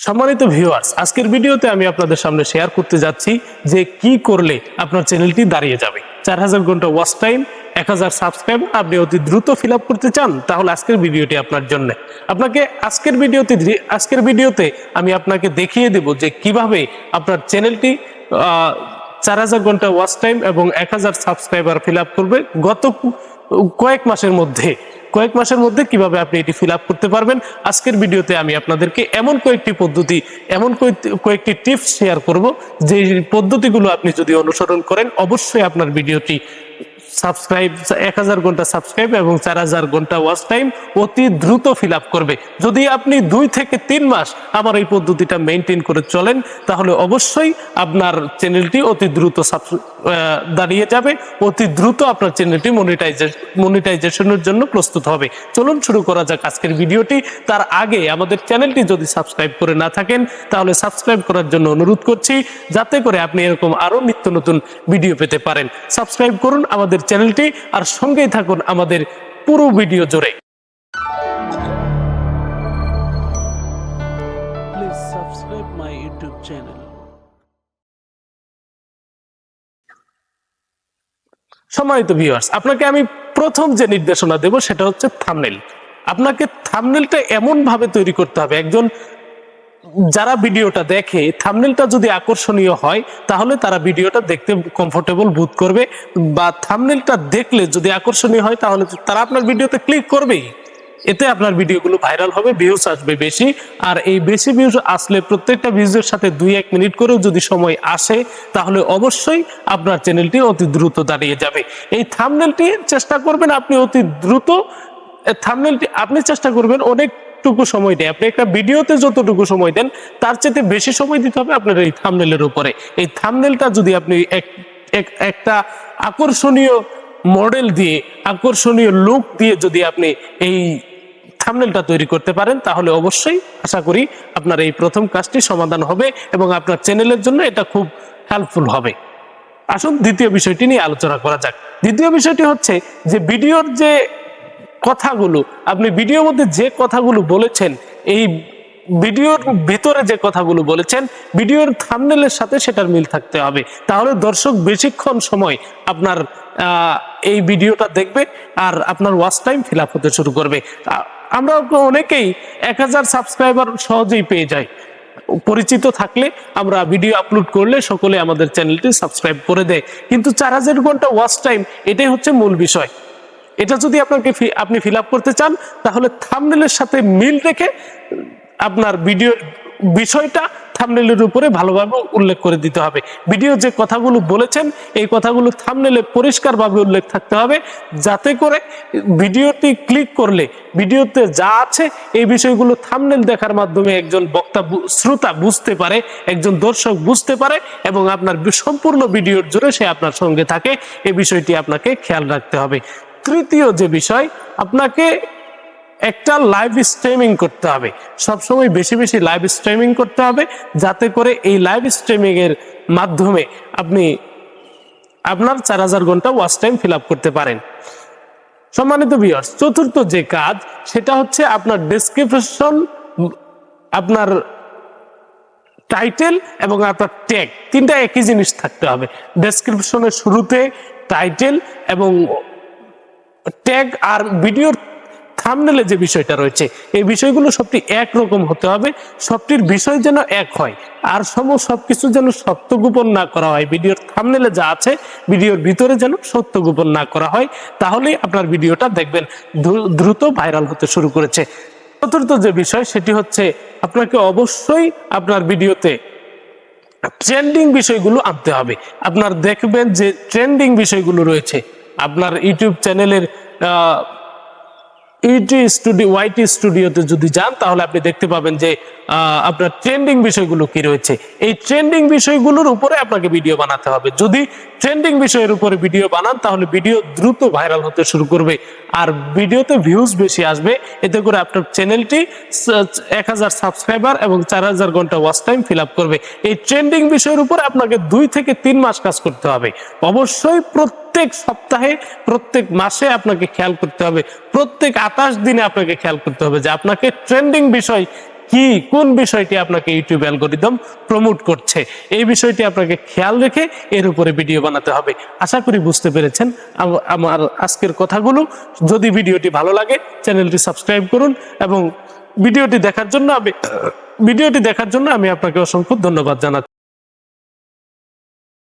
সম্মানিত ভিউয়ার্স, আজকের ভিডিওতে আমি আপনাদের সামনে শেয়ার করতে যাচ্ছি যে কি করলে আপনার চ্যানেলটি দাঁড়িয়ে যাবে। 4000 ঘন্টা ওয়াচ টাইম, 1000 সাবস্ক্রাইব আপনি অতি দ্রুত ফিল আপ করতে চান, তাহলে আজকের ভিডিওটি আপনার জন্য। আপনাকে আজকের ভিডিওতে আমি আপনাকে দেখিয়ে দেব যে কিভাবে আপনার চ্যানেলটি 4000 ঘন্টা ওয়াচ টাইম এবং 1000 সাবস্ক্রাইবার ফিল আপ করবে গত কয়েক মাসের মধ্যে কিভাবে আপনি এটি ফিল আপ করতে পারবেন। আজকের ভিডিওতে আমি আপনাদেরকে এমন কয়েকটি পদ্ধতি, কয়েকটি টিপস শেয়ার করব, যে পদ্ধতিগুলো আপনি যদি অনুসরণ করেন অবশ্যই আপনার ভিডিওটি 1000 ঘন্টা সাবস্ক্রাইব এবং 4000 ঘন্টা ওয়াচ টাইম অতি দ্রুত ফিল আপ করবে। যদি আপনি 2 থেকে 3 মাস আমার এই পদ্ধতিটা মেনটেন করে চলেন, তাহলে অবশ্যই আপনার চ্যানেলটি অতি দ্রুত দাঁড়িয়ে যাবে, অতি দ্রুত আপনার চ্যানেলটি মনিটাইজেশনের জন্য প্রস্তুত হবে। চলুন শুরু করা যাক আজকের ভিডিওটি। তার আগে আমাদের চ্যানেলটি যদি সাবস্ক্রাইব করে না থাকেন, তাহলে সাবস্ক্রাইব করার জন্য অনুরোধ করছি, যাতে করে আপনি এরকম আরো নিত্য নতুন ভিডিও পেতে পারেন। সাবস্ক্রাইব করুন আমাদের চ্যানেলটি আর সঙ্গেই থাকুন আমাদের পুরো ভিডিও জুড়ে। Please subscribe my YouTube channel. সম্মানিত ভিউয়ার্স, আপনাকে আমি প্রথম যে নির্দেশনা দেব সেটা হচ্ছে থাম্বনেল। আপনাকে থাম্বনেলটা এমন ভাবে তৈরি করতে হবে, যারা ভিডিওটা দেখে থাম্বনেলটা যদি আকর্ষণীয় হয়, তাহলে তারা ভিডিওটা দেখতে কমফোর্টেবল বোধ করবে, বা থাম্বনেলটা দেখলে যদি আকর্ষণীয় হয় তাহলে তারা আপনার ভিডিওতে ক্লিক করবেই। এতে আপনার ভিডিওগুলো ভাইরাল হবে, ভিউজ আসবে বেশি। আর এই বেশি ভিউজ আসলে প্রত্যেকটা ভিউজের সাথে 2-1 মিনিট করেও যদি সময় আসে, তাহলে অবশ্যই আপনার চ্যানেলটি অতি দ্রুত দাঁড়িয়ে যাবে। এই থাম্বনেলটি চেষ্টা করবেন আপনি অতি দ্রুত, আপনি চেষ্টা করবেন অনেকটুকু সময় দেয়। আপনি একটা ভিডিওতে যতটুকু সময় দেন, তার চেয়ে বেশি সময় দিতে হবে আপনার এই থাম্বনেলের উপরে। এই থাম্বনেলটা যদি আপনি একটা আকর্ষণীয় মডেল দিয়ে, আকর্ষণীয় লুক দিয়ে যদি আপনি এই থাম্বনেলটা তৈরি করতে পারেন, তাহলে অবশ্যই আশা করি আপনার এই প্রথম কাজটি সমাধান হবে এবং আপনার চ্যানেলের জন্য এটা খুব হেল্পফুল হবে। আসুন দ্বিতীয় বিষয়টি নিয়ে আলোচনা করা যাক। দ্বিতীয় বিষয়টি হচ্ছে যে ভিডিওর যে কথাগুলো, আপনি ভিডিওর মধ্যে যে কথাগুলো বলেছেন, এই ভিডিওর ভিতরে যে কথাগুলো বলেছেন, ভিডিওর থাম্বনেলের সাথে সেটার মিল থাকতে হবে। তাহলে দর্শক বেশিক্ষণ সময় আপনার এই ভিডিওটা দেখবে আর আপনার ওয়াচ টাইম ফিল আপ হতে শুরু করবে। আমরা অনেকেই 1000 সাবস্ক্রাইবার সহজেই পেয়ে যাই। পরিচিত থাকলে আমরা ভিডিও আপলোড করলে সকলে আমাদের চ্যানেলটি সাবস্ক্রাইব করে দেয়, কিন্তু 4000 ঘন্টা ওয়াচ টাইম এটাই হচ্ছে মূল বিষয়। এটা যদি আপনি ফিল আপ করতে চান, তাহলে থাম্বনেলের সাথে মিল রেখে আপনার ভিডিওর বিষয়টা থাম্বনেলের উপরে ভালোভাবে উল্লেখ করে দিতে হবে। ভিডিও যে কথাগুলো বলেছেন, এই কথাগুলো থাম্বনেলে পরিষ্কারভাবে উল্লেখ থাকতে হবে, যাতে করে ভিডিওটি ক্লিক করলে ভিডিওতে যা আছে এই বিষয়গুলো থাম্বনেল দেখার মাধ্যমে একজন শ্রোতা বুঝতে পারে, একজন দর্শক বুঝতে পারে, এবং আপনার সম্পূর্ণ ভিডিওর জুড়ে সে আপনার সঙ্গে থাকে। এই বিষয়টি আপনাকে খেয়াল রাখতে হবে। তৃতীয় যে বিষয়, আপনাকে একটা লাইভ স্ট্রিমিং করতে হবে। সবসময় বেশি বেশি লাইভ স্ট্রিমিং করতে হবে, যাতে করে এই লাইভ স্ট্রিমিং এর মাধ্যমে আপনি আপনার 4000 ঘন্টা ওয়াচ টাইম ফিল আপ করতে পারেন। সম্মানিত ভিউয়ার্স, চতুর্থ যে কাজ সেটা হচ্ছে আপনার ডেসক্রিপশন, আপনার টাইটেল এবং আপনার ট্যাগ, তিনটা একই জিনিস থাকতে হবে। ডেসক্রিপশনের শুরুতে টাইটেল এবং ট্যাগ আর ভিডিওর থাম্বনেলে যে বিষয়টা রয়েছে, এই বিষয়গুলো সবটি একরকম হতে হবে। সবটির বিষয় যেন এক হয়, আর সবকিছু যেন সত্য গোপন না করা হয়। ভিডিওর থাম্বনেলে যা আছে ভিডিওর ভিতরে যেন সত্য গোপন না করা হয়, তাহলেই আপনার ভিডিওটা দেখবেন দ্রুত ভাইরাল হতে শুরু করেছে। চতুর্থ যে বিষয় সেটি হচ্ছে আপনাকে অবশ্যই আপনার ভিডিওতে ট্রেন্ডিং বিষয়গুলো আনতে হবে। আপনার দেখবেন যে ট্রেন্ডিং বিষয়গুলো রয়েছে আপনার ইউটিউব চ্যানেলের ওয়াইটি স্টুডিওতে যদি যান, তাহলে আপনি দেখতে পাবেন যে আপনার ট্রেন্ডিং বিষয়গুলো কি রয়েছে। এই ট্রেন্ডিং বিষয়গুলোর উপরে আপনাকে ভিডিও বানাতে হবে। যদি ট্রেন্ডিং বিষয়ের উপরে ভিডিও বানান, তাহলে ভিডিও দ্রুত ভাইরাল হতে শুরু করবে আর ভিডিওতে ভিউজ বেশি আসবে। এতে করে আপনার চ্যানেলটি 1000 সাবস্ক্রাইবার এবং 4000 ঘন্টা ওয়াচ টাইম ফিল আপ করবে। এই ট্রেন্ডিং বিষয়ের উপরে আপনাকে 2 থেকে 3 মাস কাজ করতে হবে। অবশ্যই প্রত্যেক সপ্তাহে, প্রত্যেক মাসে আপনাকে খেয়াল করতে হবে, প্রত্যেক 28 দিনে আপনাকে খেয়াল করতে হবে যে আপনাকে ট্রেন্ডিং বিষয় কি কোন বিষয়টি আপনাকে ইউটিউব অ্যালগরিদম প্রমোট করছে, এই বিষয়টি আপনাকে খেয়াল রেখে এর উপরে ভিডিও বানাতে হবে। আশা করি বুঝতে পেরেছেন আমার আজকের কথাগুলো। যদি ভিডিওটি ভালো লাগে চ্যানেলটি সাবস্ক্রাইব করুন এবং ভিডিওটি দেখার জন্য আমি আপনাকে অসংখ্য ধন্যবাদ জানাচ্ছি।